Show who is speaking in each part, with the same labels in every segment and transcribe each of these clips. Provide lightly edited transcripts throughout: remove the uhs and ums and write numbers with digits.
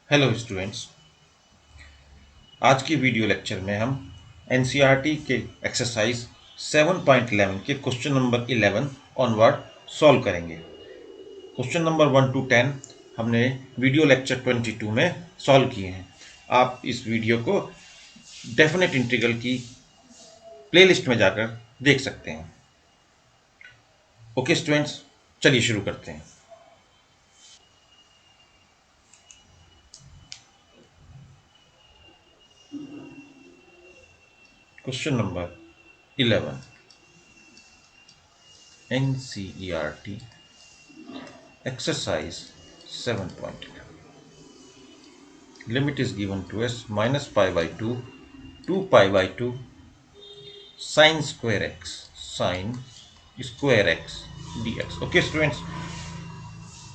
Speaker 1: Hello students. आज की video lecture में हम एनसीईआरटी के एक्सरसाइज 7.11 के क्वेश्चन नंबर 11 ऑनवर्ड सॉल्व करेंगे। क्वेश्चन नंबर 1 to 10 हमने वीडियो लेक्चर 22 में सॉल्व किए हैं। आप इस वीडियो को डेफिनेट इंटीग्रल की प्लेलिस्ट में जाकर देख सकते हैं। ओके स्टूडेंट्स, चलिए शुरू करते हैं। Question number 11 NCERT exercise 7.11. Limit is given to us minus pi by 2 2 pi by 2 sin square x dx। Okay students,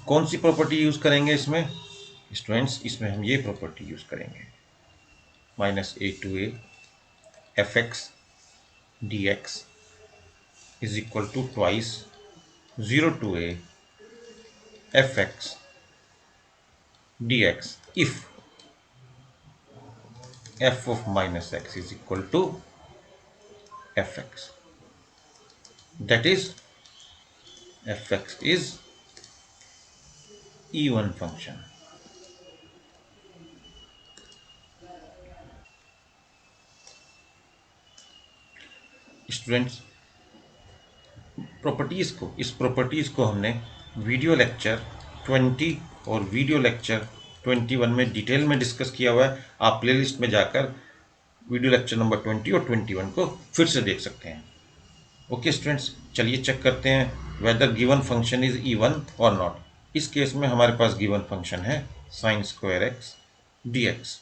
Speaker 1: कौन सी प्रॉपर्टी यूज करेंगे इसमें? स्टूडेंट्स, इसमें हम ये प्रॉपर्टी यूज करेंगे minus A to A F x D X is equal to twice 0 to a F x D X if F of minus x is equal to F X, that is fx is even function। Students, इस properties को हमने video lecture 20 और video lecture 21 में detail में discuss किया हुआ है। आप प्लेलिस्ट में जाकर वीडियो लेक्चर नंबर 20 और 21 को फिर से देख सकते हैं। ओके स्टूडेंट्स, चलिए चेक करते हैं whether given function is even और नॉट। इस केस में हमारे पास गिवन फंक्शन है sine square X D X.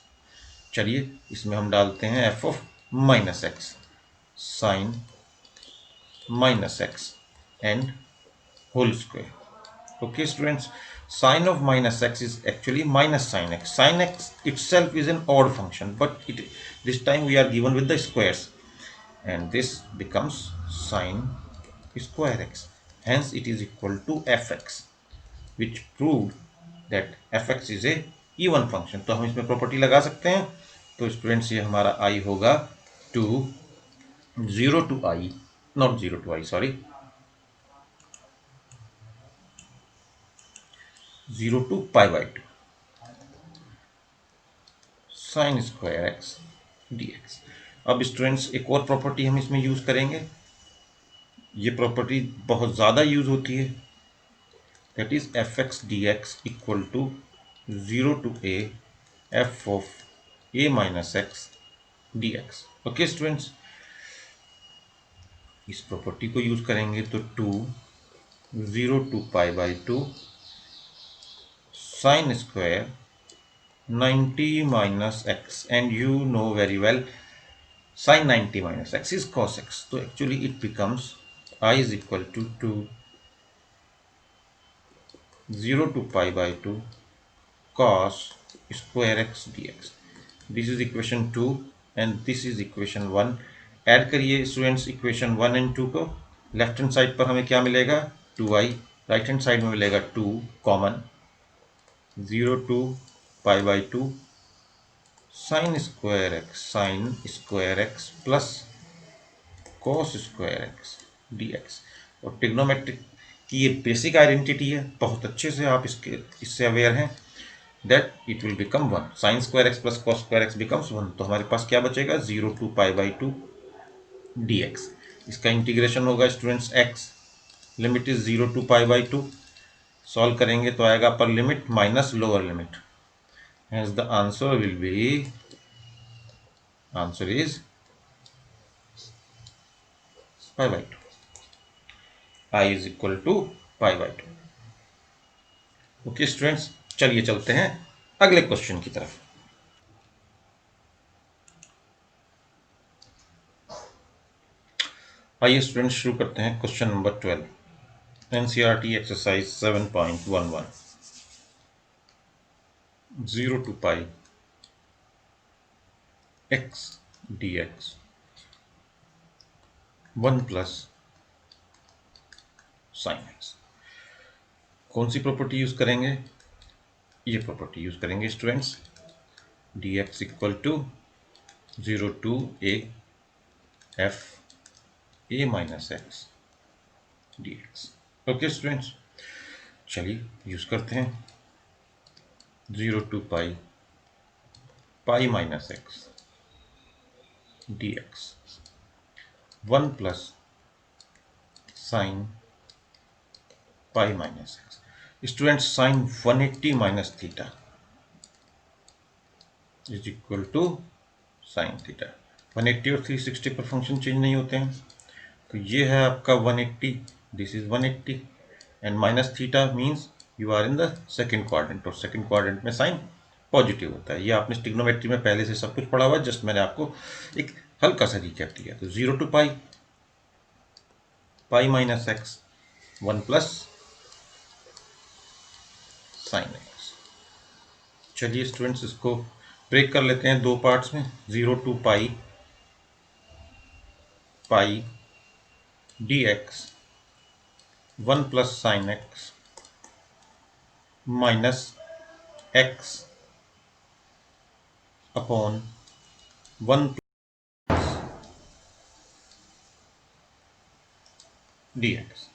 Speaker 1: चलिए इसमें हम डालते हैं F of minus x sine minus x and whole square। Okay students, sine of minus x is actually minus sine x। Sine x itself is an odd function, but this time we are given with the squares, and this becomes sine square x, hence it is equal to fx, which proved that fx is a even function। तो हम इसमें property लगा सकते हैं। तो students, ये हमारा i होगा two 0 to i, not 0 to i, sorry, 0 to pi by 2 sine square X D X. अब स्टूडेंट्स, एक और प्रॉपर्टी हम इसमें यूज करेंगे। ये प्रॉपर्टी बहुत ज़्यादा यूज होती है, that is F x D x equal to 0 to a F of A minus x D X. Okay students, इस प्रॉपर्टी को यूज करेंगे तो 0 to pi by 2 sine square 90 minus x, and you know very well sin 90 minus x is cos x, so actually it becomes I is equal to 0 to pi by 2 cos square x dx। this is equation 2 and this is equation 1। Add करिए students equation 1 and 2 को। Left hand side पर हमें क्या मिलेगा 2i, right hand side में मिलेगा 2 common 0 to pi by 2 sine square x plus cos square x dx। और trigonometric की ये बेसिक आइडेंटिटी है, बहुत अच्छे से आप इससे अवेयर हैं, that it will become 1। Sign square x plus cos square x becomes 1। तो हमारे पास क्या बचेगा 0 to pi by 2 dx। इसका इंटीग्रेशन होगा students x, limit is 0 to pi by 2। Solve करेंगे तो आएगा upper limit minus lower limit, hence the answer is pi by 2। I is equal to pi by 2। Okay students, चलिए चलते हैं अगले question की तरफ। आइए स्टूडेंट्स शुरू करते हैं question number 12 NCERT exercise 7.11 0 to pi x dx 1 plus sine X. कौन सी प्रॉपर्टी यूज करेंगे? ये प्रॉपर्टी यूज करेंगे students, dx equal to 0 to a f a minus X dx। Okay students, चलिए यूज करते हैं 0 to pi minus X dx 1 plus sine pi minus X. Student sine 180 minus theta is equal to sine theta. 180 और 360 पर function change नहीं होते हैं, तो ये है आपका 180, this is 180 and minus theta means you are in the second quadrant, और सेकेंड क्वाड्रेंट में साइन पॉजिटिव होता है। ये आपने ट्रिग्नोमेट्री में पहले से सब कुछ पढ़ा हुआ है, जस्ट मैंने आपको एक हल्का सा रिकैप दिया। तो 0 to pi minus x 1 plus sine X. चलिए स्टूडेंट्स, इसको ब्रेक कर लेते हैं दो पार्ट्स में। 0 to pi D X 1 plus sine x minus x upon 1 D X.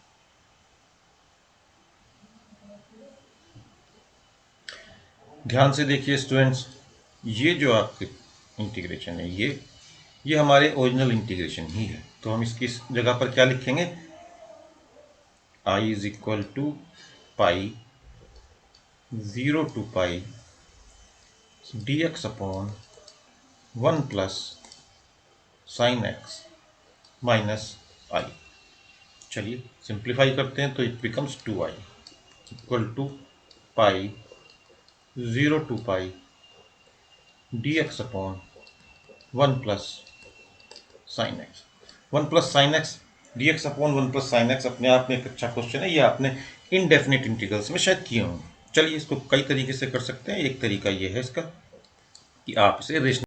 Speaker 1: ध्यान से देखिए स्टूडेंट्स, ये जो आपके इंटीग्रेशन है, ये हमारे ओरिजिनल इंटीग्रेशन ही है, तो हम इसकी जगह पर क्या लिखेंगे, i is equal to pi 0 to pi D x upon 1 plus sine x minus I. चलिए सिंप्लीफाई करते हैं, तो it becomes 2i equal to pi 0 to pi D x upon 1 plus sine x. 1 plus sine x D x upon 1 plus sine x अपने आप में एक अच्छा question है, ये आपने इनडेफिनेट इंटीग्रल्स में शायद किए होंगे। चलिए इसको कई तरीके से कर सकते हैं। एक तरीका ये है इसका कि आप इसे रेशनल,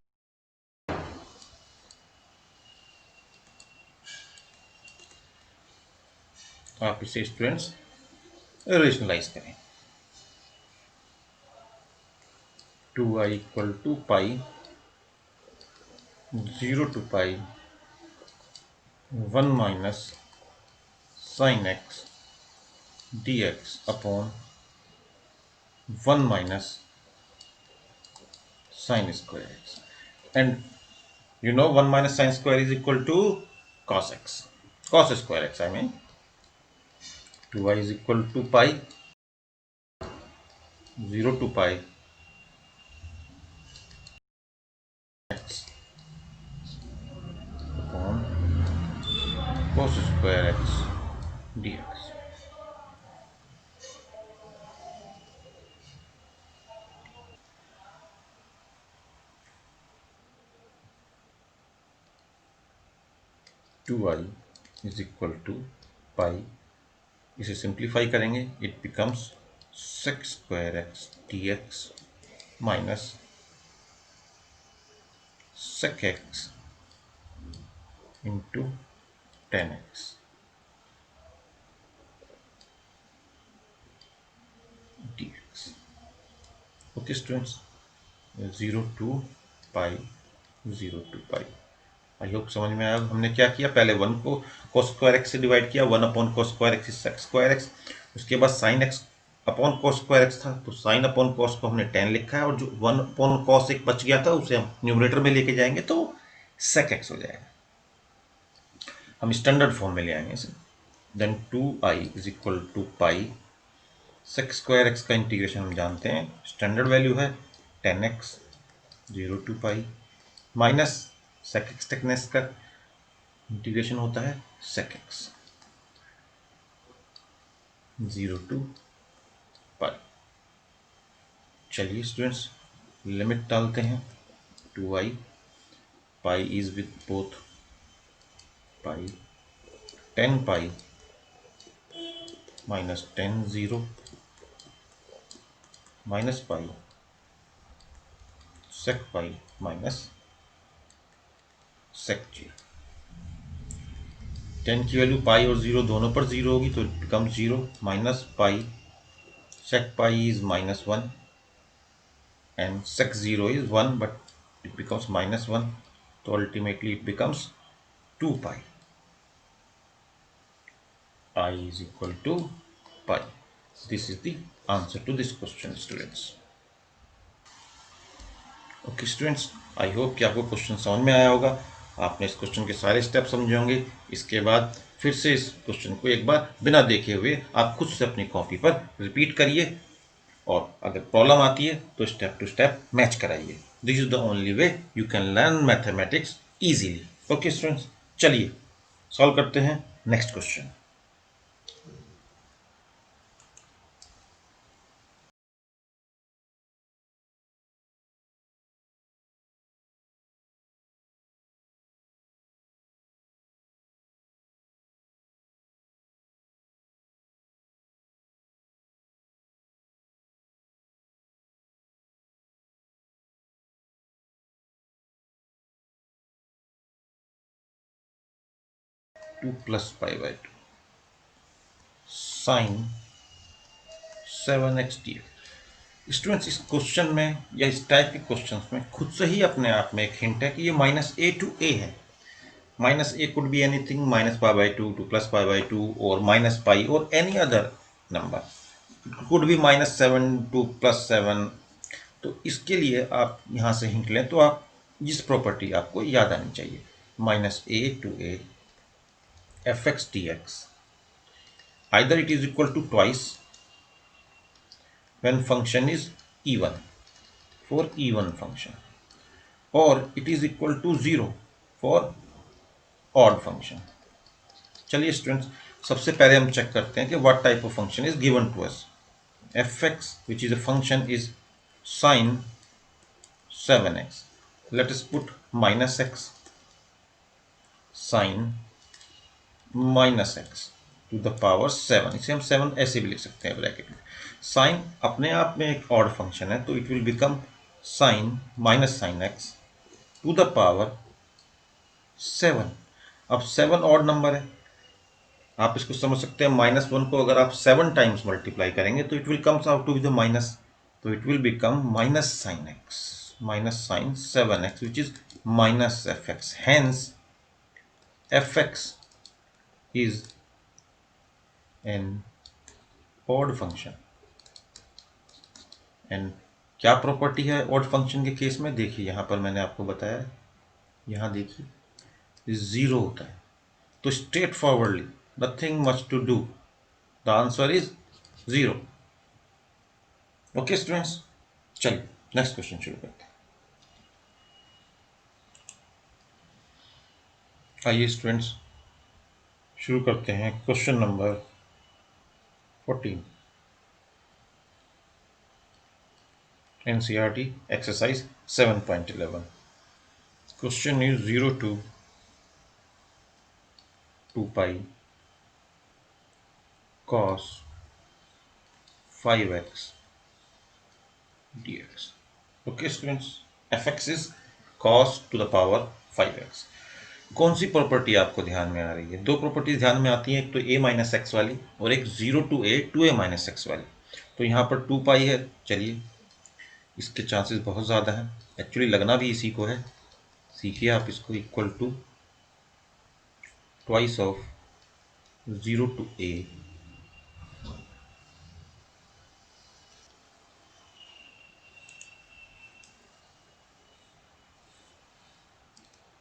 Speaker 1: आप इसे स्टूडेंट्स रेशनलाइज करें। 2i equal to pi 0 to pi 1 minus sine x D x upon 1 minus sine square X, and you know 1 minus sin square is equal to cos x, cos square x I mean। 2i is equal to pi 0 to pi x upon cos square x dx। 2i is equal to pi, इसे simplify करेंगे, it becomes sec square x dx minus sec x into tan x dx। Okay students, 0 to pi 0 to pi, I hope समझ में आया। हमने क्या किया, पहले 1 को cos स्क्वायर एक्स से डिवाइड किया, 1 upon cos square x is sec square x. उसके बाद sin x upon cos square x था, तो sin अपॉन cos को हमने tan लिखा है, और जो 1 अपॉन cos एक बच गया था उसे हम न्यूमरेटर में लेके जाएंगे तो sec x हो जाएगा। हम स्टैंडर्ड फॉर्म में ले आएंगे इसे। Then 2i is equal to pi sec square X का इंटीग्रेशन हम जानते हैं, स्टैंडर्ड वैल्यू है tan x 0 to pi minus sec x टेक्नेस का इंटीग्रेशन होता है sec x 0 टू पाई। चलिए स्टूडेंट्स लिमिट डालते हैं, 2i pi is with both pi 10 pi minus 10 0 minus pi sec pi minus sec g। 10 की वैल्यू पाई और 0 दोनों पर 0 होगी, तो it become 0 minus pi sec pi is -1 and sec0 is 1, but it becomes -1, so ultimately it becomes 2 pi. I is equal to pi. This is the answer to this question, students. Okay students, I hope कि आपको question समझ में आया होगा। आपने इस question के सारे स्टेप समझे होंगे। इसके बाद फिर से इस क्वेश्चन को एक बार बिना देखे हुए आप खुद से अपनी कॉपी पर रिपीट करिए, और अगर प्रॉब्लम आती है तो स्टेप टू स्टेप मैच कराइए। This is the only way you can learn mathematics easily. Okay students, चलिए सॉल्व करते हैं next question. To plus pi by two sine 7x dx। Students, इस क्वेश्चन में या इस टाइप के क्वेश्चन में खुद से ही अपने आप में एक हिंट है कि ये -a to a है। -a could be anything, -π/2 to +π/2 or -π or any other number, it could be -7 to +7। तो इसके लिए आप यहाँ से हिंट लें तो आप जिस प्रॉपर्टी आपको याद आनी चाहिए, -a to a fx dx, either it is equal to twice when function is even for even function, or it is equal to 0 for odd function। चलिए स्टूडेंट्स, सबसे पहले हम चेक करते हैं कि what type of function is given to us. fx which is a function is sin 7x, let us put -x, sin -x to the power 7। इसे हम 7 ऐसे भी लिख सकते हैं ब्रैकेट में। साइन अपने आप में एक ऑड फंक्शन है, तो it will become sin -sin x to the power 7। अब 7 ऑड नंबर है, आप इसको समझ सकते हैं। -1 को अगर आप 7 टाइम्स मल्टीप्लाई करेंगे तो it will comes out to be the minus, तो it will become -sin x, -sin 7x which is -fx, hence fx is an odd function। And क्या प्रॉपर्टी है ऑड फंक्शन के केस में, देखिए यहाँ पर मैंने आपको बताया, यहाँ देखिए 0 होता है, तो straight forwardly nothing much to do, the answer is 0। Okay students, चलिए नेक्स्ट क्वेश्चन शुरू करते हैं। आइए स्टूडेंट्स शुरू करते हैं question number 14, NCERT exercise 7.11। Question is 0 to 2 pi cos 5x dx। Okay students, fx is cos to the power 5x। कौन सी प्रॉपर्टी आपको ध्यान में आ रही है? दो प्रॉपर्टी ध्यान में आती है, एक तो a - x वाली और एक 0 to a 2a - x वाली। तो यहाँ पर 2 पाई है, चलिए इसके चांसेस बहुत ज़्यादा हैं, एक्चुअली लगना भी इसी को है। सीखिए आप इसको, equal to twice of 0 to a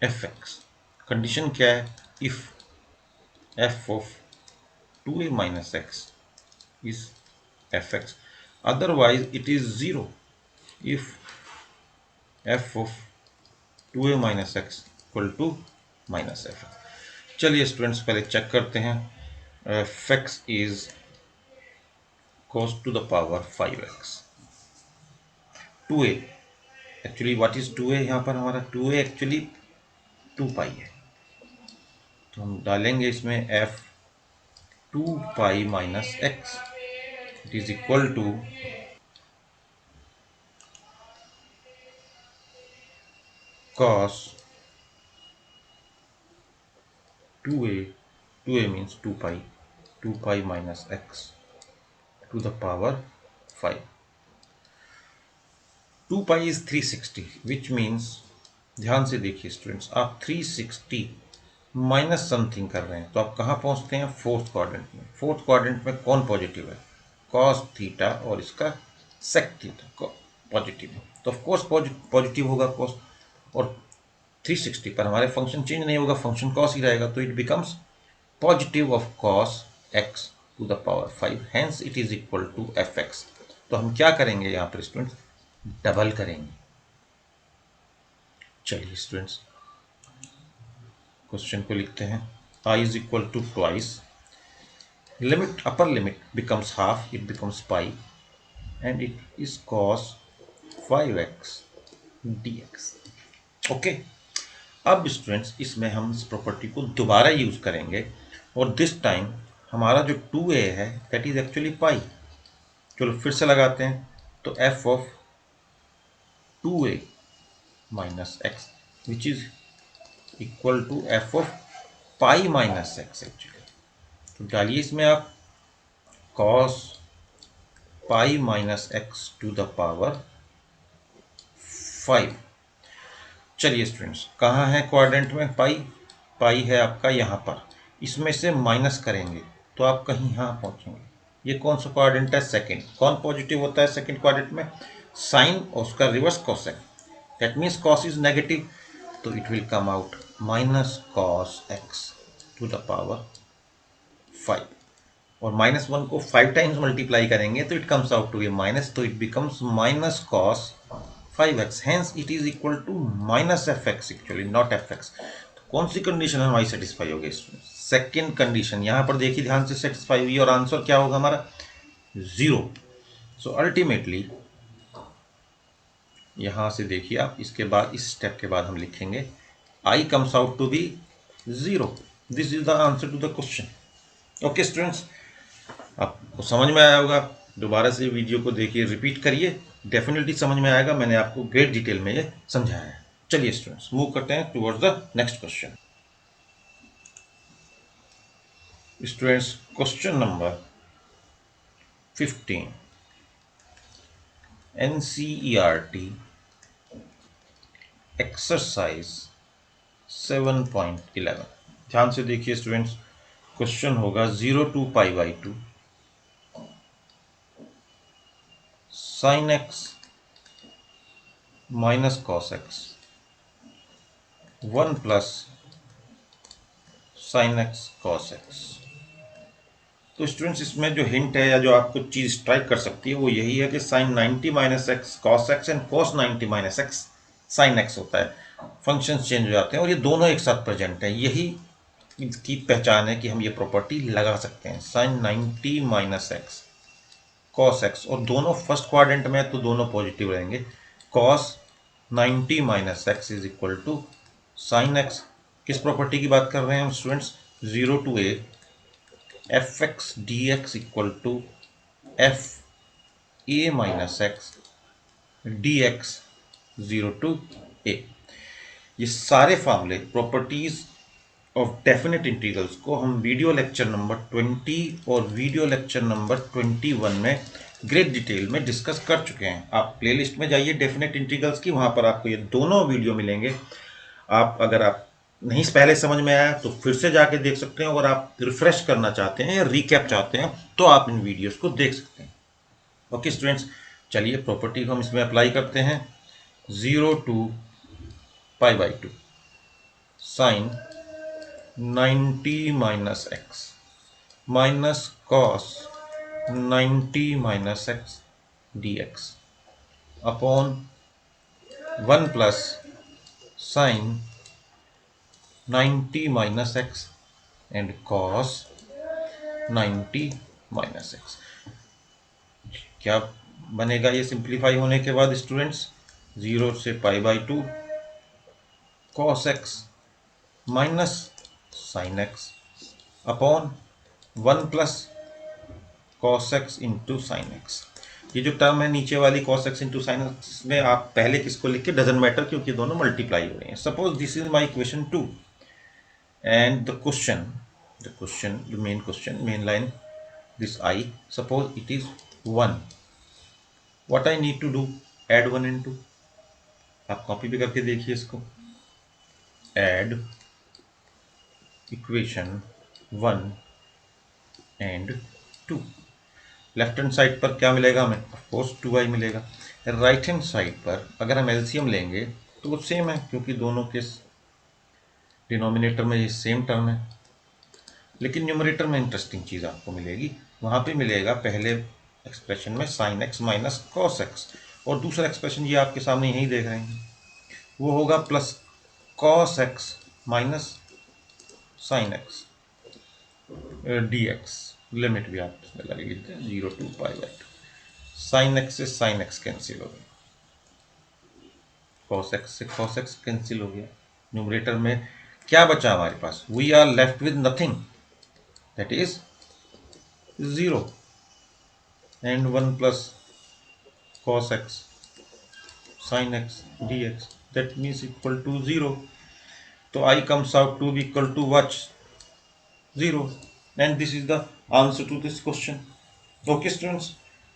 Speaker 1: fx। Condition क्या है? If f of 2a - x is fx, otherwise it is 0 if f of 2a - x equal to -f। चलिए स्टूडेंट्स पहले चेक करते हैं। fx is cos to the power 5x, 2a, actually what is 2a? यहाँ पर हमारा 2a actually 2 पाई है, तो हम डालेंगे इसमें f 2 pi - x, it is equal to cos 2a, 2a means 2 pi, 2 pi - x to the power 5। 2 pi is 360 which means, ध्यान से देखिए स्टूडेंट्स, आप 360 माइनस समथिंग कर रहे हैं तो आप कहाँ पहुंचते हैं? फोर्थ क्वाड्रेंट में। फोर्थ क्वाड्रेंट में कौन पॉजिटिव है? कॉस थीटा और इसका सेक थीटा पॉजिटिव है, तो ऑफकोर्स पॉजिटिव होगा कॉस। और 360 पर हमारे फंक्शन चेंज नहीं होगा, फंक्शन कॉस ही रहेगा, तो it becomes positive of cos x to the power 5, hence it is equal to F x. तो हम क्या करेंगे यहाँ पर स्टूडेंट्स? डबल करेंगे। चलिए स्टूडेंट्स क्वेश्चन को लिखते हैं। I is equal to twice, limit, upper limit becomes half, it becomes pi, and it is cos 5x dx। Okay, अब स्टूडेंट्स इसमें हम इस प्रॉपर्टी को दोबारा यूज करेंगे और दिस टाइम हमारा जो 2a है दैट इज एक्चुअली पाई। चलो फिर से लगाते हैं, तो f of 2a minus x which is equal to f of pi minus x actually. तो डालिए इसमें आप cos pi minus x to the power 5। चलिए स्टूडेंट्स, कहाँ है क्वाड्रेंट में पाई? पाई है आपका यहाँ पर, इसमें से माइनस करेंगे तो आप कहीं यहाँ पहुँचेंगे। ये कौन सा क्वाड्रेंट है? सेकंड। कौन पॉजिटिव होता है सेकंड क्वाड्रेंट में? साइन और उसका रिवर्स कॉस है, that means cos is negative, तो it will come out minus cos x to the power 5। और -1 को 5 टाइम्स मल्टीप्लाई करेंगे तो it comes out to be minus, तो it becomes minus cos 5x, hence it is equal to minus f x actually, not f x. तो कौन सी condition हमारी satisfy होगी? Second condition. यहाँ पर देखिए ध्यान से, सेटिस्फाई हुई और आंसर क्या होगा हमारा? 0। सो अल्टीमेटली यहाँ से देखिए आप, इसके बाद इस स्टेप के बाद हम लिखेंगे I comes out to be 0। This is the answer to the question. Okay students, आपको समझ में आया होगा। दोबारा से वीडियो को देखिए, रिपीट करिए, डेफिनेटली समझ में आएगा। मैंने आपको ग्रेट डिटेल में ये समझाया है। चलिए स्टूडेंट्स मूव करते हैं towards the next question. Students question number 15 NCERT exercise 7.11। ध्यान से देखिए स्टूडेंट्स, क्वेश्चन होगा 0 to pi by 2 sine x minus cos x 1 plus sine x cos x. तो स्टूडेंट्स इसमें जो हिंट है या जो आपको चीज स्ट्राइक कर सकती है वो यही है कि sine 90 minus x cos x and cos 90 minus x sine x होता है। फंक्शंस चेंज हो जाते हैं और ये दोनों एक साथ प्रेजेंट है। यही इसकी पहचान है कि हम ये प्रॉपर्टी लगा सकते हैं। Sine 90 minus x cos x, और दोनों फर्स्ट क्वाड्रेंट में है तो दोनों पॉजिटिव रहेंगे। Cos 90 minus x is equal to sine x. किस प्रॉपर्टी की बात कर रहे हैं हम students? 0 to a F x D x equal to f a minus x D x 0 to a। ये सारे फार्मूले प्रॉपर्टीज ऑफ डेफिनेट इंटीग्रल्स को हम वीडियो लेक्चर नंबर 20 और वीडियो लेक्चर नंबर 21 में ग्रेट डिटेल में डिस्कस कर चुके हैं। आप प्लेलिस्ट में जाइए डेफिनेट इंटीग्रल्स की, वहां पर आपको ये दोनों वीडियो मिलेंगे। आप अगर आप नहीं पहले समझ में आया तो फिर से जाके देख सकते हैं, और आप रिफ्रेश करना चाहते हैं या रिकैप चाहते हैं तो आप इन वीडियोस को देख सकते हैं। ओके स्टूडेंट्स, चलिए प्रॉपर्टी को हम इसमें अप्लाई करते हैं। 0 to pi by 2 sine 90 minus x minus cos 90 minus x D x upon 1 plus sine 90 minus x and cos 90 minus x. क्या बनेगा ये सिंप्लीफाई होने के बाद स्टूडेंट्स? 0 से पाई by 2 cos x minus sine x upon 1 plus cos x into sine x. ये जो term है नीचे वाली cos x into sine x में आप पहले किसको लिख के डजेंट मैटर, क्योंकि दोनों मल्टीप्लाई हो रहे हैं। Suppose this is my equation 2 and the question, the main question, main line, this I, suppose it is 1. What I need to do? Add 1 and 2, आप कॉपी भी करके देखिए इसको। Add equation 1 and 2, left hand side पर क्या मिलेगा हमें? Of course 2i मिलेगा। राइट हैंड साइड पर अगर हम एलसीएम लेंगे तो वो सेम है, क्योंकि दोनों के डिनोमिनेटर में ये सेम टर्म है। लेकिन न्यूमरेटर में इंटरेस्टिंग चीज़ आपको मिलेगी, वहाँ पे मिलेगा पहले एक्सप्रेशन में sine x minus cos x, और दूसरा एक्सप्रेशन ये आपके सामने यही देख रहे हैं, वो होगा plus cos x minus sine x D x. Limit भी आप इसमें लगा लिखते हैं 0 to π/2। साइन एक्स से साइन एक्स कैंसिल हो गया, कॉस एक्स से कॉस एक्स कैंसिल हो गया। न्यूमरेटर में क्या बचा हमारे पास? We are left with nothing, that is 0 and 1 plus cos x sin x dx, that means equal to 0. So I comes out to be equal to what? 0, and this is the answer to this question. Okay students,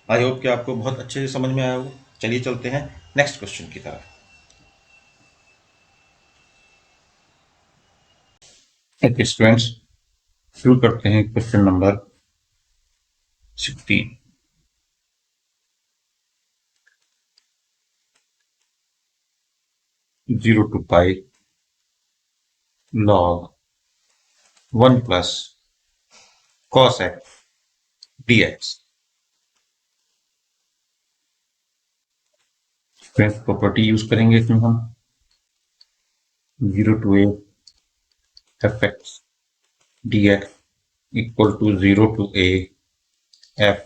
Speaker 1: I hope कि आपको बहुत अच्छे से समझ में आया होगा। चलिए चलते हैं नेक्स्ट क्वेश्चन की तरफ। ओके स्टूडेंट्स, शुरू करते हैं question number 16। 0 to pi log 1 plus cos x dx। Property use करेंगे इसमें हम 0 to a fx dx equal to 0 to a f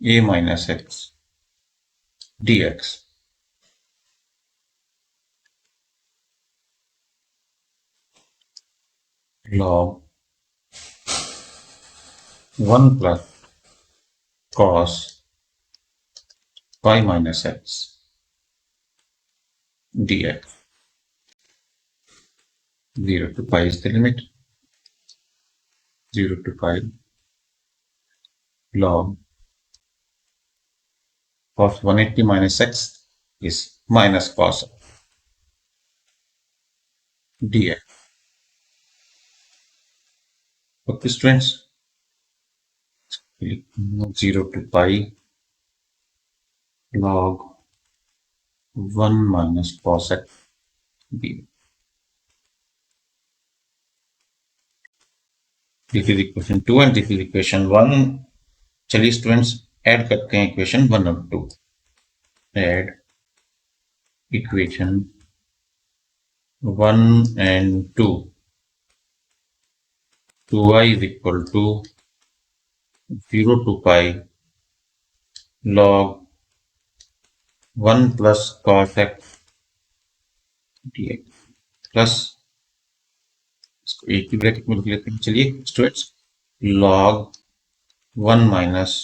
Speaker 1: a minus x dx। log 1 plus cos pi minus x dx। 0 to pi is the limit, 0 to pi log cos 180 minus x is minus cos dx। Okay students, 0 to pi log 1 minus cos x dx। This is equation 2 and this is equation 1। चलिए students add करते हैं equation 1 और 2। Add equation 1 and 2। 2i is equal to 0 to pi log 1 plus cos x dx plus, इसको एक ही bracket में लिख लेते हैं। चलिए students, log 1 minus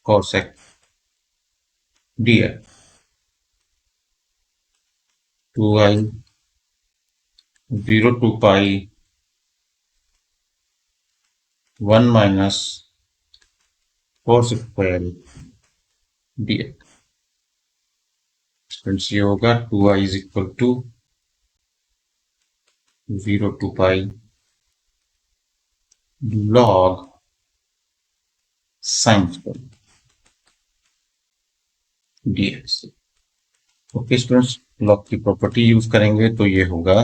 Speaker 1: cos x dx। 2i 0 to pi 1 minus cos square dx। Students ये होगा 2i is equal to 0 to pi log sin square dx। Okay students, log की प्रॉपर्टी यूज करेंगे तो ये होगा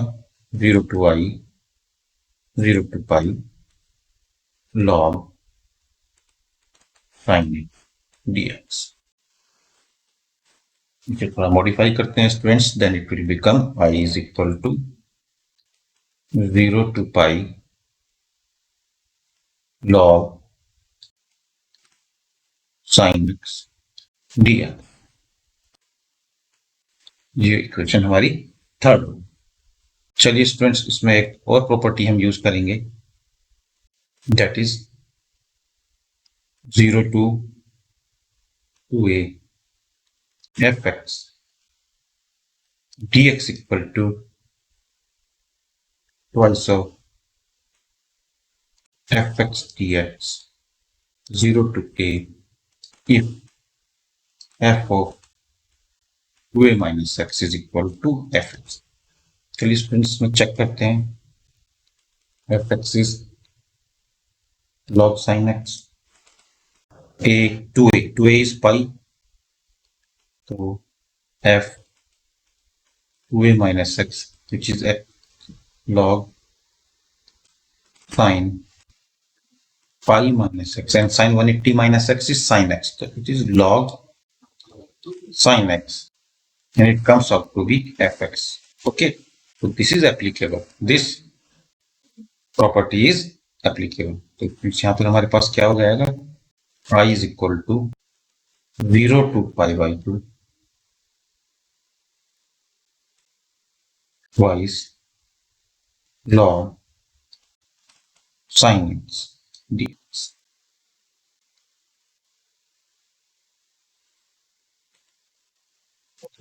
Speaker 1: 0 to i 0 to pi log sin dx। इसे थोड़ा modify करते हैं students, then it will become i is equal to 0 to pi log sin x dx। ये इक्वेशन हमारी थर्ड होगी। चलिए स्टूडेंट्स, इसमें एक और प्रॉपर्टी हम यूज करेंगे, that is 0 to 2a fx dx equal to twice of fx dx 0 to a if f of 2a minus x is equal to F x. चलिए स्टूडेंट्स में चेक करते हैं। F x is log sin x, a 2a is pi, तो f 2a minus x which is x log sin pi minus x, and sin 180 minus x is sin x, so it is log sin x, and it comes out to be fx. Okay, so this is applicable, this property is applicable. तो यहाँ पर हमारे पास क्या हो जाएगा, I is equal to 0 to pi by 2 twice log sin x dx.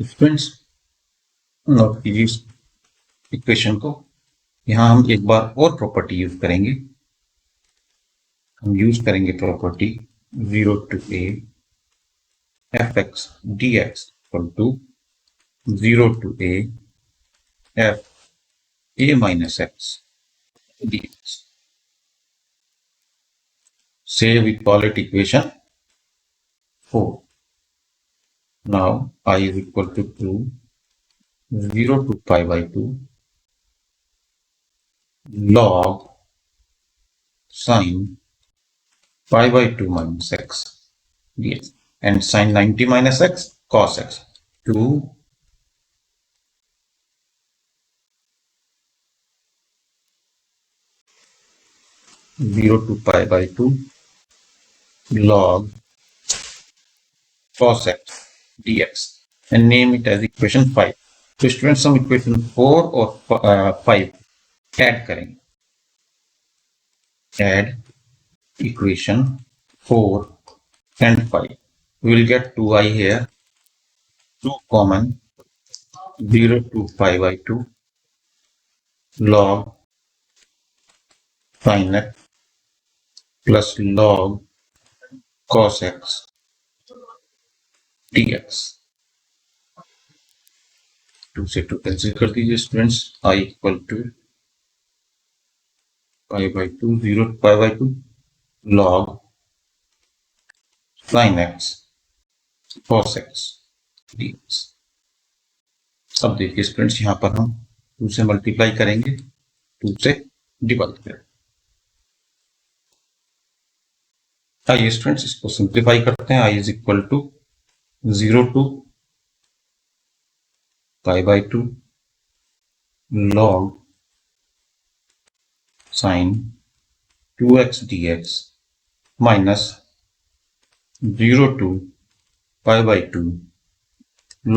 Speaker 1: Students note कीजिए इस इक्वेशन को। यहाँ हम एक बार और प्रॉपर्टी यूज करेंगे। हम यूज करेंगे property 0 to a fx dx equal to 0 to a f a minus x dx. Say we call it equation 4. Now I is equal to 2, 0 to pi by 2 log sin pi by 2 minus x dx, and sin 90 minus x cos x, 2 0 to pi by 2 log cos x dx, and name it as equation 5. तो students हम equation 4 और 5 add करेंगे। Add equation 4 and 5. We will get 2i here, 2 common, 0 to pi by 2 log sin x plus log cos x dx. 2 से 2 cancel कर दीजिए students. I equal to pi by 2, 0 to pi by 2 log sin x cos x dx. अब देखिए students, यहाँ पर हम 2 से multiply करेंगे, 2 से डिवाइड करेंगे। आइए स्टूडेंट्स इसको सिंप्लीफाई करते हैं। I is equal to 0 to pi by 2 log sin 2x dx minus 0 to pi by 2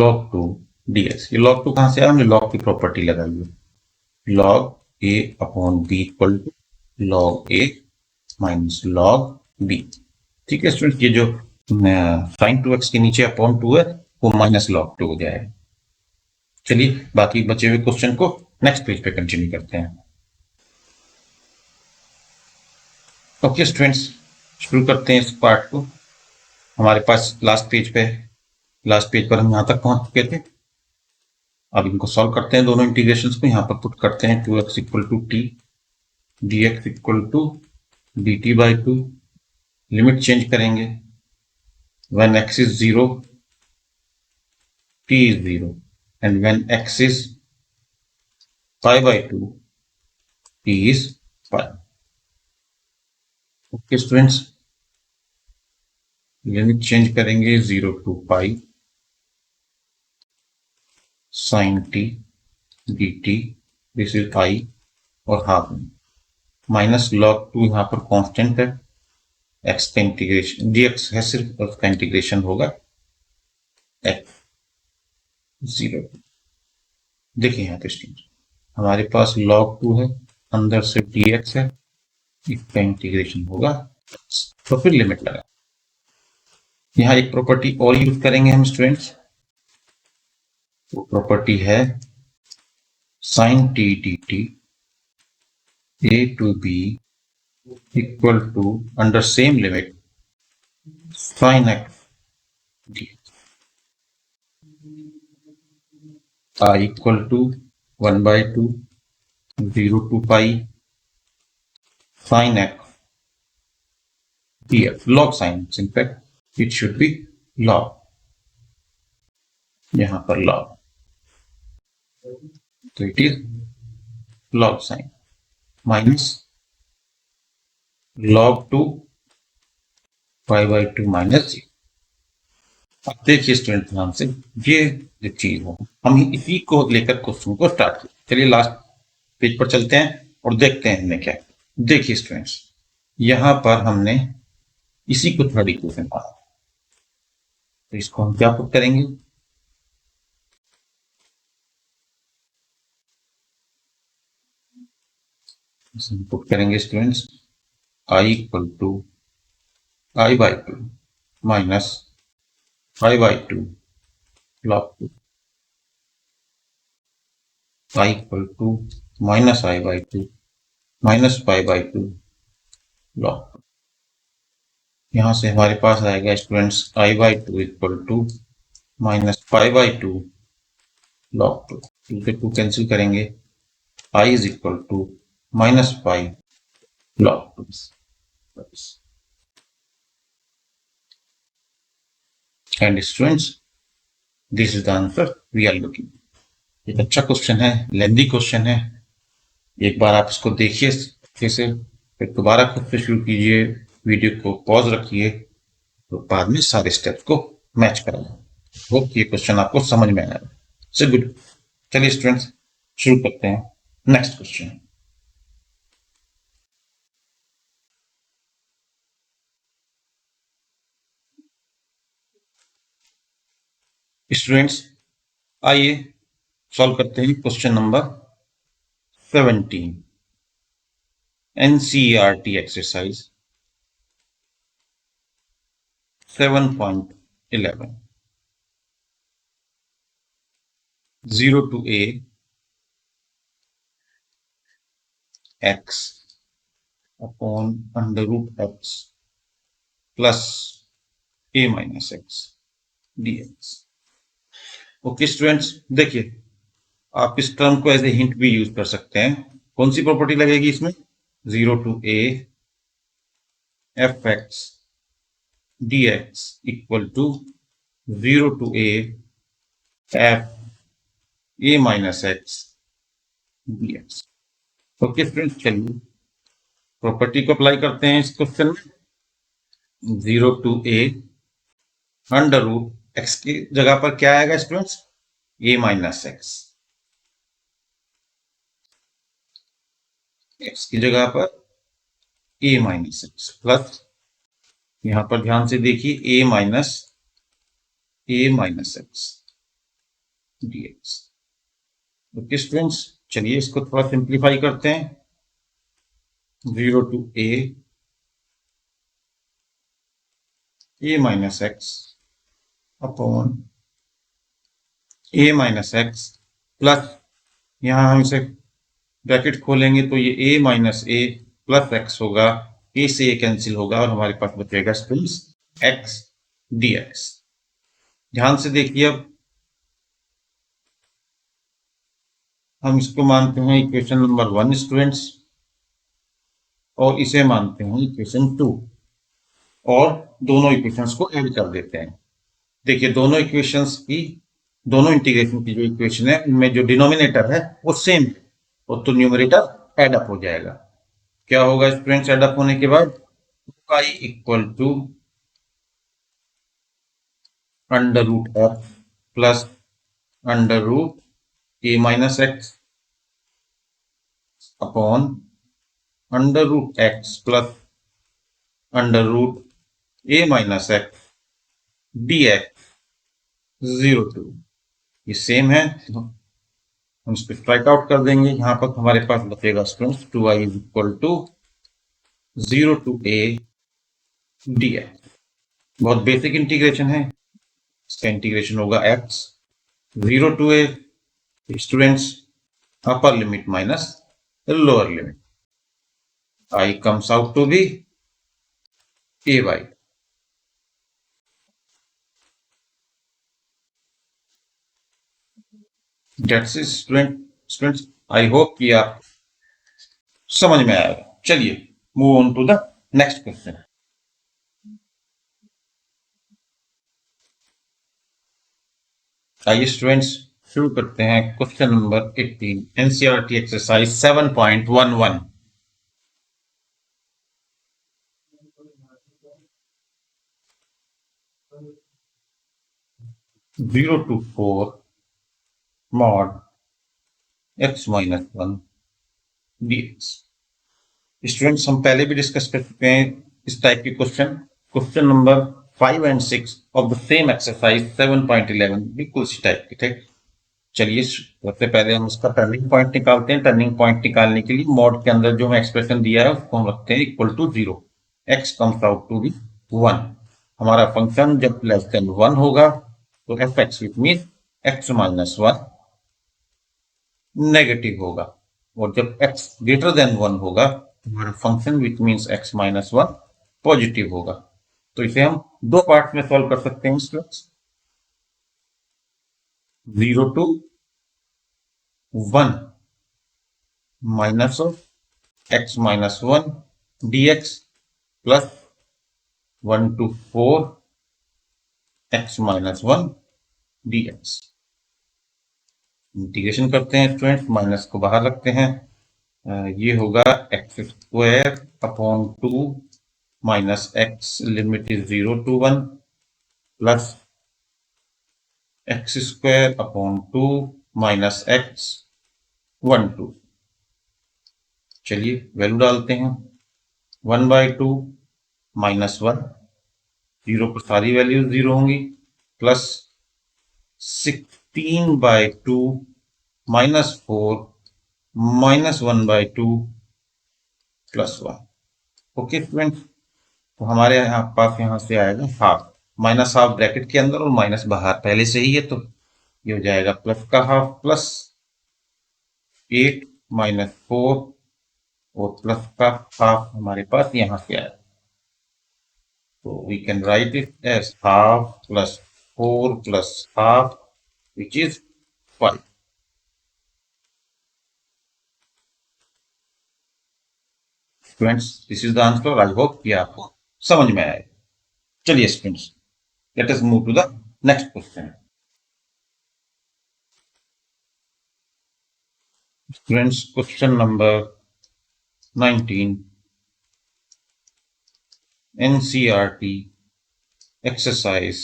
Speaker 1: log 2 dx। ये log 2 कहाँ से आया? हमने log की प्रॉपर्टी लगाई है, log a upon b equal to log a minus log b। ठीक है स्टूडेंट, ये जो sin 2x के नीचे अपॉन 2 है वो माइनस log 2 हो जाएगा। चलिए बाकी बचे हुए क्वेश्चन को नेक्स्ट पेज पे कंटिन्यू करते हैं। ओके स्टूडेंट्स, शुरू करते हैं इस पार्ट को। हमारे पास लास्ट पेज पर हम यहाँ तक पहुंच चुके थे। अब इनको सॉल्व करते हैं, दोनों इंटीग्रेशंस को यहाँ पर पुट करते हैं। 2x equal to t dx equal to dt by 2, limit change करेंगे। when x is 0 t is 0, and when x is pi by 2 t is pi. Okay students, limit change करेंगे 0 to pi sin t dt, this is i और half में, minus log 2 यहाँ पर constant है, x का integration dx है सिर्फ, उसका इंटीग्रेशन होगा x 0। देखिए यहाँ पे स्टूडेंट हमारे पास log 2 है, अंदर से dx है, इसका इंटीग्रेशन होगा, तो फिर लिमिट लगा। यहाँ एक प्रॉपर्टी और यूज करेंगे हम स्टूडेंट्स, वो प्रॉपर्टी है sin t dt a to b equal to under same limit sin x dx। I equal to 1 by 2 0 to pi sin x df. Log sin, in fact it should be log, यहां पर log, तो it is log sin minus log 2 pi by 2 minus 0. अब देखिए student ध्यान से, ये जो चीज है हम इसी को लेकर क्वेश्चन को स्टार्ट करें। चलिए लास्ट पेज पर चलते हैं और देखते हैं हमने क्या। देखिए स्टूडेंट्स, यहां पर हमने इसी को थर्ड इक्वेशन पढ़ा, तो इसको हम क्या पुट करेंगे, पुट करेंगे students I equal to I by 2 minus 5 by 2 log 2 I equal to minus I by 2 minus 5 by 2 log 2। यहां से हमारे पास आएगा students I by 2 equal to minus 5 by 2 log 2। 2 से 2 कैंसिल करेंगे, I is equal to minus 5 log 2। And students this is the answer we are looking. एक अच्छा question है, लेंदी क्वेश्चन है, एक बार आप इसको देखिए अच्छे से, फिर दोबारा खुद से शुरू कीजिए, वीडियो को पॉज रखिए, तो बाद में सारे स्टेप्स को मैच कराइए। होप ये क्वेश्चन आपको समझ में आया। सो गुड, चलिए स्टूडेंट्स शुरू करते हैं नेक्स्ट क्वेश्चन। स्टूडेंट्स आइए सॉल्व करते हैं question number 17, NCERT exercise 7.11, 0 to a x upon under root x plus a minus x dx। Okay students, देखिए आप इस टर्म को एज ए हिंट भी यूज कर सकते हैं। कौन सी प्रॉपर्टी लगेगी इसमें, 0 to a fx dx equal to 0 to a f a minus x dx। Okay students, चलिए प्रॉपर्टी को अप्लाई करते हैं इस क्वेश्चन में। 0 to a under root x की जगह पर क्या आएगा students, a minus x, x की जगह पर a माइनस एक्स प्लस, यहां पर ध्यान से देखिए a minus X dx। Okay students, चलिए इसको थोड़ा सिंप्लीफाई करते हैं। 0 to a minus x upon a minus x plus, यहां हम इसे ब्रैकेट खोलेंगे तो ये a minus A plus x होगा, a से a कैंसिल होगा और हमारे पास बचेगा स्टूडेंट्स x dx। ध्यान से देखिए, अब हम इसको मानते हैं इक्वेशन नंबर 1 स्टूडेंट्स, और इसे मानते हैं इक्वेशन 2, और दोनों इक्वेशंस को ऐड कर देते हैं। देखिए दोनों इक्वेशंस की, दोनों इंटीग्रेशन की जो इक्वेशन है उनमें जो डिनोमिनेटर है वो सेम है, और तो न्यूमरेटर एड अप हो जाएगा। क्या होगा स्टूडेंट्स एड अप होने के बाद, i equal to under root f plus under root a minus x upon under root x plus under root a minus x D x 0 to, ये same है, हम इसको स्ट्राइक आउट कर देंगे। यहां पर हमारे पास बचेगा students 2i is equal to 0 to a d x. बहुत बेसिक इंटीग्रेशन है, इसका इंटीग्रेशन होगा x 0 to a students upper limit minus lower limit, I comes out to be ay। That's it students, I hope कि आप समझ में आएगा। चलिए move on to the next question. आइए स्टूडेंट्स शुरू करते हैं question number 18, NCERT exercise 7.11। 0 to 4 mod x minus 1 dx। Students हम पहले भी डिस्कस कर चुके हैं इस टाइप के question. Question number 5 and 6 of the same exercise 7.11 बिल्कुल इसी टाइप के थे। चलिए सबसे पहले हम उसका टर्निंग पॉइंट निकालते हैं। टर्निंग पॉइंट निकालने के लिए मॉड के अंदर जो हमें एक्सप्रेशन दिया है उसको हम रखते हैं equal to 0। X comes out to be 1। हमारा फंक्शन जब लेस देन 1 होगा तो f x which mean x minus 1 negative होगा, और जब x ग्रेटर देन 1 होगा तो हमारा function which means x minus 1 positive होगा। तो इसे हम दो पार्ट में सॉल्व कर सकते हैं students. 0 to 1 minus of x minus 1 dx plus 1 to 4 x minus 1 dx। Integration करते हैं स्टूडेंट्स, माइनस को बाहर रखते हैं। ये होगा x square upon 2 minus x limit is 0 to 1 plus x square upon 2 minus x 1 to. चलिए वैल्यू डालते हैं। 1/2 माइनस 1, 0 पर सारी वैल्यूज 0 होंगी, plus 16/2 minus 4 minus 1/2 plus 1। Okay student, तो हमारे यहाँ पास यहाँ से आएगा हाफ, माइनस हाफ ब्रैकेट के अंदर और माइनस बाहर पहले से ही है, तो ये हो जाएगा प्लस का हाफ प्लस 8 माइनस 4 और प्लस का हाफ हमारे पास यहाँ से आएगा। तो we can write it as half plus 4 plus half which is 5। Students this is the answer. I hope कि आपको समझ में आए। चलिए students let us move to the next question. Students question number 19, NCERT exercise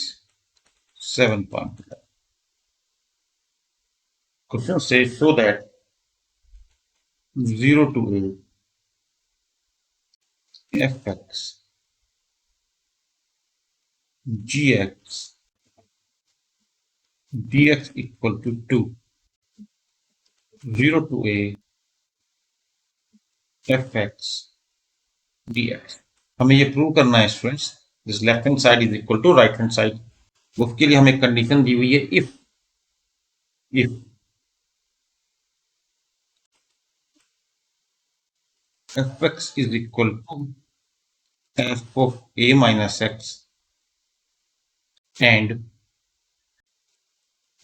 Speaker 1: 7.11. Question says so that 0 to a fx gx dx equal to 2, 0 to a fx dx। हमें ये prove करना है students, this left hand side is equal to right hand side. उसके लिए हमें condition दी हुई है if fx is equal to f of a minus x and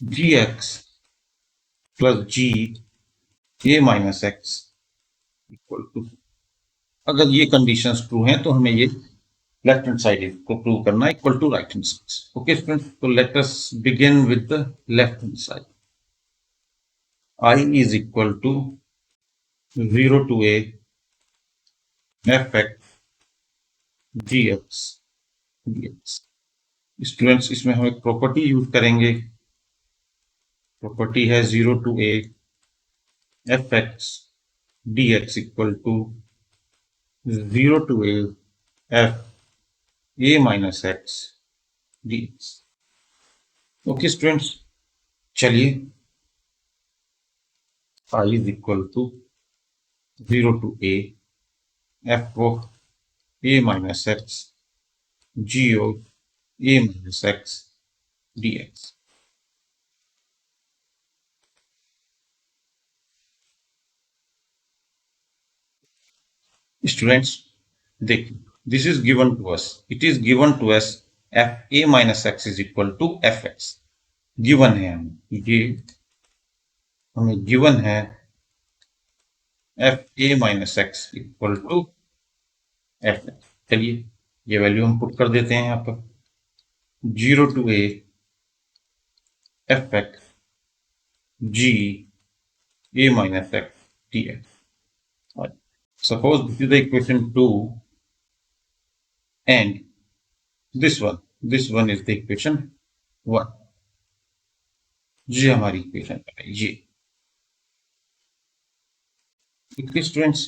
Speaker 1: gx plus g a minus x equal to. अगर ये conditions true हैं तो हमें ये लेफ्ट हैंड साइड को प्रूव करना है equal to right hand side. Okay students, तो let us begin with the left hand side. I is equal to 0 to a fx gx dx। Students इसमें हम एक प्रॉपर्टी यूज करेंगे। Property है 0 to a fx dx equal to 0 to a f a minus x dx। Okay students, चलिए I is equal to 0 to a f of a minus x g of a minus x dx। Students देखिए, this is given to us, it is given to us f a minus x is equal to F x. Given है हमें ये हमें given है f a minus x equal to F x. चलिए ये value हम put कर देते हैं यहाँ पर 0 to a f x g a minus x dx. Suppose this is the equation 2 and this one is the equation 1. ये हमारी इक्वेशन है ये। स्टूडेंट्स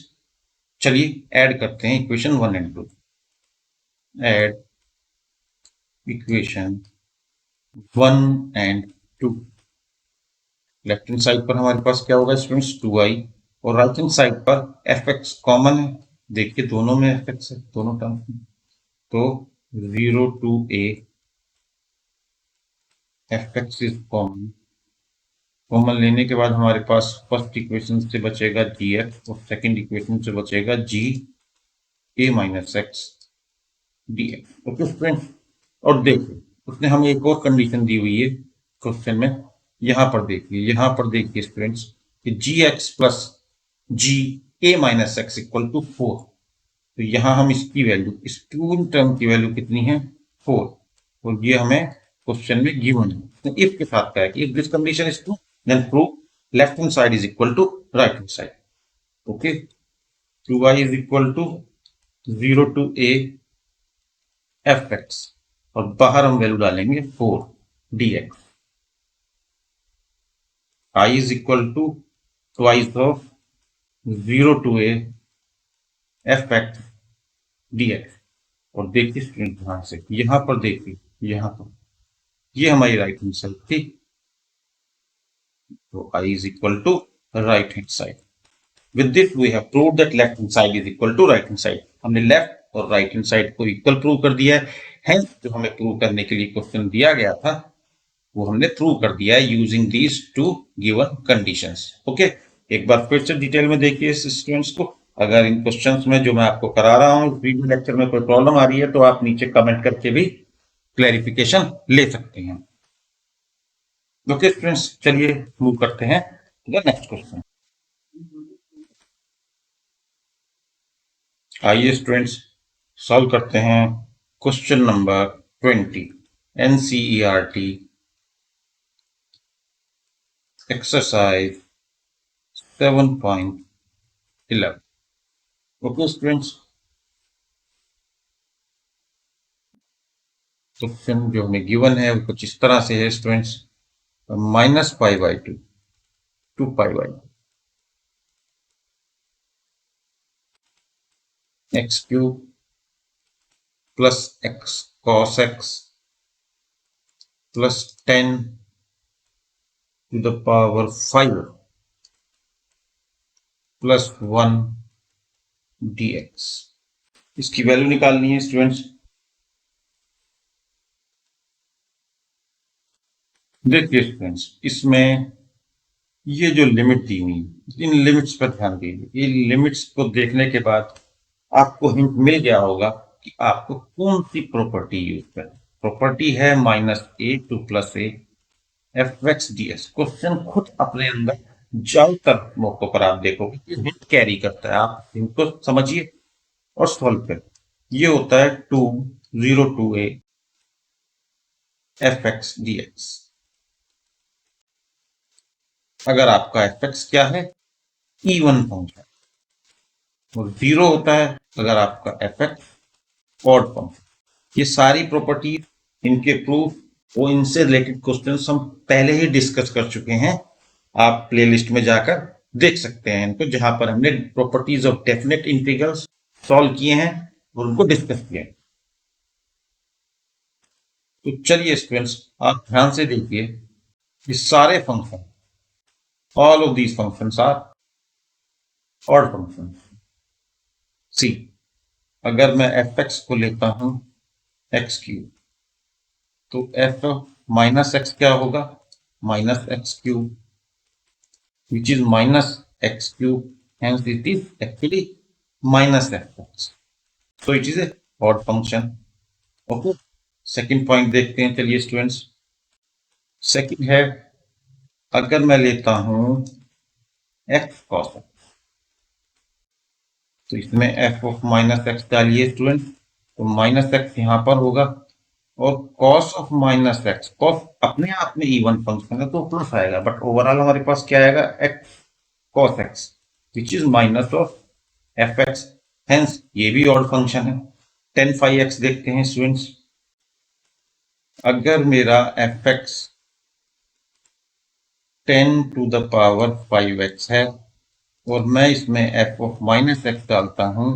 Speaker 1: चलिए ऐड करते हैं equation 1 and 2। Add equation 1 and 2। Left hand side पर हमारे पास क्या होगा स्टूडेंट्स 2i और राइट हैंड साइड पर fx कॉमन है। देखिए दोनों में fx है, दोनों टर्म में। तो 0 to a fx is common. Common लेने के बाद हमारे पास फर्स्ट इक्वेशन से बचेगा dx और सेकंड इक्वेशन से बचेगा g a minus X dx। Okay student, और देखिए उसने हमें एक और कंडीशन दी हुई है क्वेश्चन में। यहाँ पर देखिए स्टूडेंट्स कि gx plus g a minus x equal to 4। तो यहाँ हम इसकी वैल्यू, इस टू टर्म की वैल्यू कितनी है 4, और ये हमें क्वेश्चन में गिवन है। इफ के साथ क्या है कि if this condition is true then prove left hand side is equal to right hand side. Okay, 2y is equal to 0 to a fx और बाहर हम वैल्यू डालेंगे 4 dx। I is equal to twice of 0 to a fx dx। और देखिए student ध्यान से यहां पर देखिए, यहां पर ये हमारी राइट हैंड साइड थी, तो I is equal to right hand side। With this we have proved that left hand side is equal to right hand side। हमने लेफ्ट और राइट हैंड साइड को इक्वल प्रूव कर दिया है। Hence जो हमें प्रूव करने के लिए क्वेश्चन दिया गया था वो हमने प्रूव कर दिया है using these two given conditions. Okay, एक बार फिर से डिटेल में देखिए इस स्टूडेंट्स को। अगर इन क्वेश्चंस में जो मैं आपको करा रहा हूँ वीडियो लेक्चर में कोई प्रॉब्लम आ रही है तो आप नीचे कमेंट करके भी क्लैरिफिकेशन ले सकते हैं। ओके स्टूडेंट्स, चलिए मूव करते हैं नेक्स्ट क्वेश्चन। आइए स्टूडेंट्स सॉल्व करते हैं question number 20 NCERT exercise 7.11। Okay students, question जो हमें गिवन है वो कुछ इस तरह से है students, minus pi by 2 to pi by x cube plus x cos x plus 10 to the power 5 plus 1 dx। इसकी वैल्यू निकालनी है स्टूडेंट्स। देखिए स्टूडेंट्स इसमें ये जो लिमिट दी हुई है इन लिमिट्स पर ध्यान दीजिए। इन लिमिट्स को देखने के बाद आपको हिंट मिल गया होगा कि आपको कौन सी प्रॉपर्टी यूज करनी। प्रॉपर्टी है minus A two plus A F x D S. Question खुद अपने अंदर ज्यादातर मौकों पर आप देखोगे कि हिंट कैरी करता है। आप हिंट को समझिए और सॉल्व करिए। ये होता है 0 to a F x D x. अगर आपका एफ एक्स क्या है इवन फंक्शन, और 0 होता है अगर आपका एफ एक्स ऑड फंक्शन। ये सारी प्रॉपर्टीज, इनके प्रूफ वो इनसे रिलेटेड क्वेश्चंस हम पहले ही डिस्कस कर चुके हैं। आप प्लेलिस्ट में जाकर देख सकते हैं इनको, जहां पर हमने properties of definite integrals solve किए हैं और उनको डिस्कस किया है। तो चलिए स्टूडेंट्स आप ध्यान से देखिए, ये सारे function, all of these functions are odd function. See, अगर मैं एफ एक्स को लेता हूं एक्स क्यूब, तो एफ माइनस एक्स क्या होगा minus x cube, which is minus x cube, hence it is actually minus fx, so it is a odd function। okay, second point देखते हैं। चलिए स्टूडेंट्स, सेकंड है अगर मैं लेता हूं एक्स कॉस, तो इसमें एफ ऑफ माइनस एक्स डालिए स्टूडेंट, तो माइनस एक्स यहां पर होगा, और cos of minus x, cos अपने आप में इवन फंक्शन है तो प्लस आएगा, बट ओवरऑल हमारे पास क्या आएगा, x cos x which is minus of f x, hence ये भी ऑड फंक्शन है। टेन फाइव एक्स देखते हैं स्टूडेंट्स, अगर मेरा f x ten to the power five x है और मैं इसमें एफ ऑफ माइनस एक्स डालता हूं,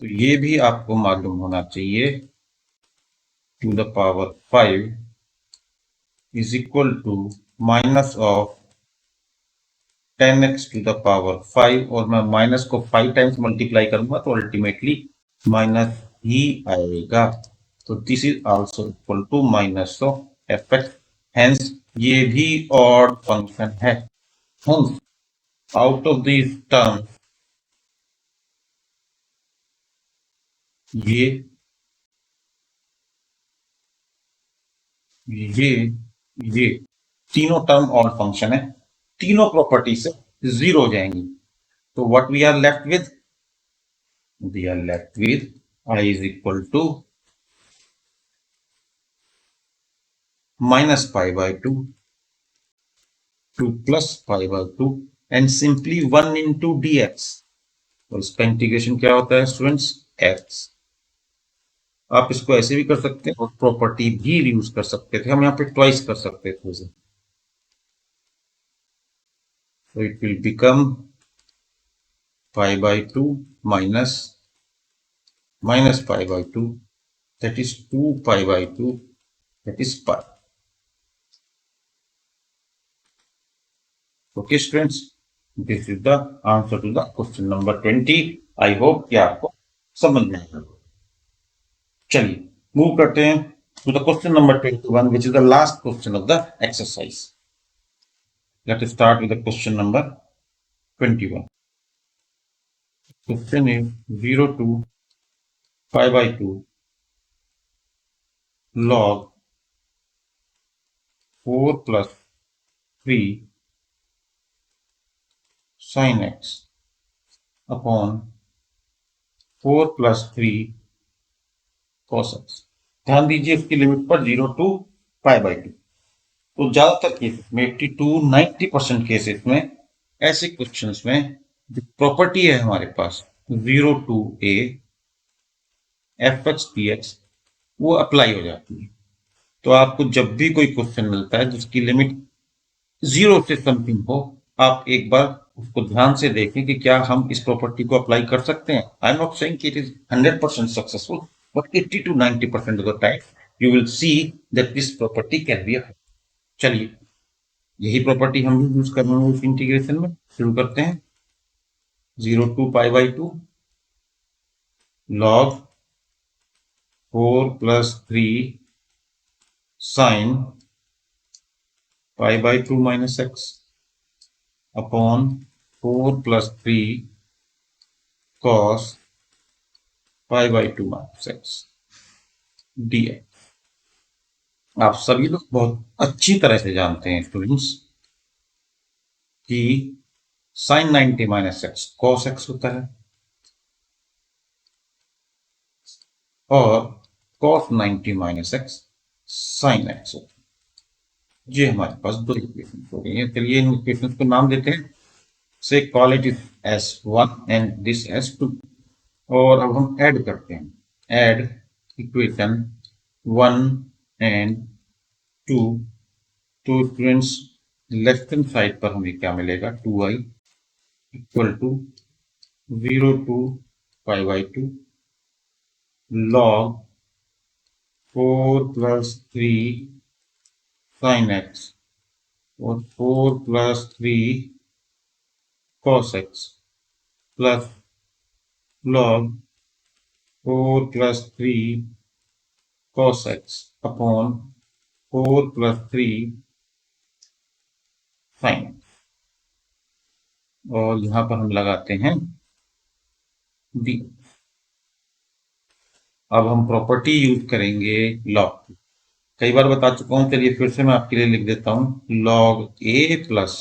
Speaker 1: तो ये भी आपको मालूम होना चाहिए to the power five is equal to minus of ten x to the power five, और मैं माइनस को फाइव टाइम्स मल्टीप्लाई करूंगा तो अल्टीमेटली माइनस ही आएगा। तो this is also equal to minus of f x, hence ये भी ऑड फंक्शन है। Hence out of this term ये ये ये तीनों टर्म ऑड फंक्शन है, तीनों प्रॉपर्टी से जीरो हो जाएंगी। तो what we are left with I is equal to minus pi by 2 to plus pi by 2 and simply 1 into dx, और इसका इंटीग्रेशन क्या होता है स्टूडेंट्स, x। आप इसको ऐसे भी कर सकते हैं और प्रॉपर्टी भी यूज कर सकते थे, हम यहाँ पे ट्वाइस कर सकते थे उसे, so it will become pi by 2 minus pi by 2, that is 2 pi by 2, that is pi। Okay students, this is the answer to the question number 20। I hope कि आपको समझ में आएगा। चलिए मूव करते हैं to the question number 21 which is the last question of the exercise. Let us start with the question number 21। Question is 0 to pi by 2 log 4 plus 3 sin x upon 4 plus 3 cos x। ध्यान दीजिए इसकी limit पर 0 to pi by 2। तो ज्यादातर cases में 80 to 90% cases में ऐसे questions में जो प्रॉपर्टी है हमारे पास 0 to a F x D x वो अप्लाई हो जाती है। तो आपको जब भी कोई क्वेश्चन मिलता है जिसकी लिमिट जीरो से समथिंग हो, आप एक बार उसको ध्यान से देखें कि क्या हम इस प्रॉपर्टी को अप्लाई कर सकते हैं। आई एम नॉट सेइंग कि it is 100% successful, but 80 to 90% of the time you will see that this property can be applied. चलिए यही प्रॉपर्टी हम भी यूज कर रहे हैं इस इंटीग्रेशन में। शुरू करते हैं। 0 to pi by 2 log 4 plus 3 sin pi by 2 minus x upon 4 plus 3 cos pi by 2 minus x dx। आप सभी लोग बहुत अच्छी तरह से जानते हैं स्टूडेंट्स कि sin 90 minus x cos x होता है और cos 90 minus x sin x होता है। ये हमारे पास दो इक्वेशन हो गई हैं। चलिए इन इक्वेशन को नाम देते हैं, से call it is S1 and this S2। और अब हम ऐड करते हैं, ऐड इक्वेशन 1 एंड 2। तो स्टूडेंट्स लेफ्ट हैंड साइड पर हमें क्या मिलेगा, 2i equal to 0 to pi by 2 log 4 plus 3 sin x और 4 plus 3 cos x plus log 4 plus 3 cos x upon 4 plus 3 sin। और यहां पर हम लगाते हैं डी। अब हम प्रॉपर्टी यूज करेंगे लॉग की। कई बार बता चुका हूं, चलिए फिर से मैं आपके लिए लिख देता हूं, log a plus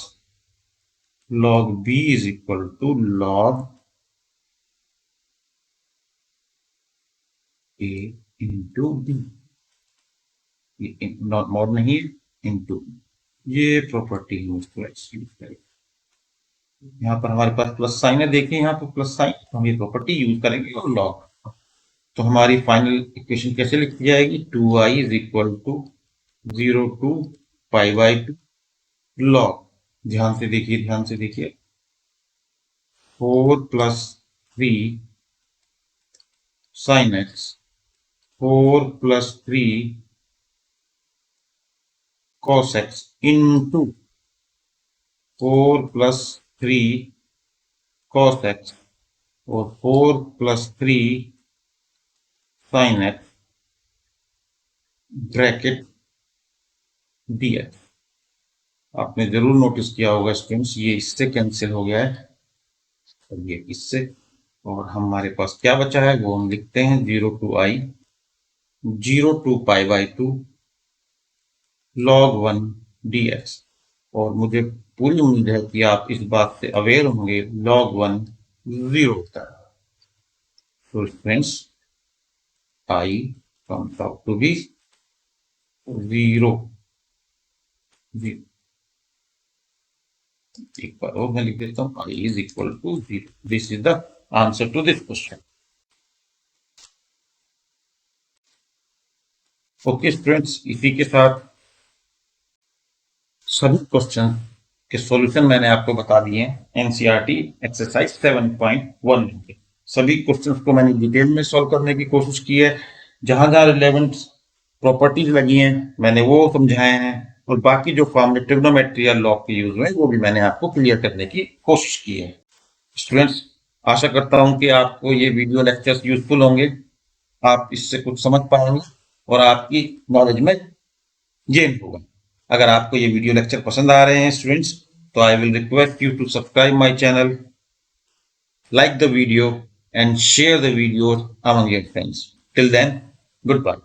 Speaker 1: log b is equal to log a into b, not more नहीं, इंटू, ये प्रॉपर्टी यूज करें। यहाँ पर हमारे पास प्लस साइन है, देखिए यहाँ पर प्लस साइन, तो हम ये प्रॉपर्टी यूज करेंगे और लॉग। तो हमारी फाइनल इक्वेशन कैसे लिखी जाएगी, 2i is equal to 0 to pi by 2 log, ध्यान से देखिए, ध्यान से देखिए, 4 plus 3 sine x, 4 plus 3 cos x into 4 plus 3 cos x और 4 plus 3 sin x bracket dx। आपने जरूर नोटिस किया होगा स्टूडेंट्स, ये इससे कैंसिल हो गया है और ये इससे, और हमारे पास क्या बचा है वो हम लिखते हैं 0 to i 0 to pi by 2 log 1 dx। और मुझे पूरी उम्मीद है कि आप इस बात से अवेयर होंगे, log 1 0 होता है। तो friends i comes out to be 0। एक बार और मैं लिख देता हूं, i is equal to 0। This is the answer to this question. Okay students, इसी के साथ सभी क्वेश्चन के सॉल्यूशन मैंने आपको बता दिए हैं एनसीईआरटी एक्सरसाइज 7.1 के। सभी क्वेश्चंस को मैंने डिटेल में सॉल्व करने की कोशिश की है, जहां जहां रिलेवेंट प्रॉपर्टीज लगी हैं मैंने वो समझाए हैं, और बाकी जो फॉर्म में ट्रिग्नोमेट्री या लॉग के यूज हुए वो भी मैंने आपको क्लियर करने की कोशिश की है। स्टूडेंट्स, आशा करता हूं कि आपको ये वीडियो लेक्चर्स यूजफुल होंगे, आप इससे कुछ समझ पाएंगे और आपकी नॉलेज में गेन होगा। अगर आपको ये वीडियो लेक्चर पसंद आ रहे हैं स्टूडेंट्स, तो I will request you to subscribe my channel, like the video and share the videos among your friends. Till then, goodbye.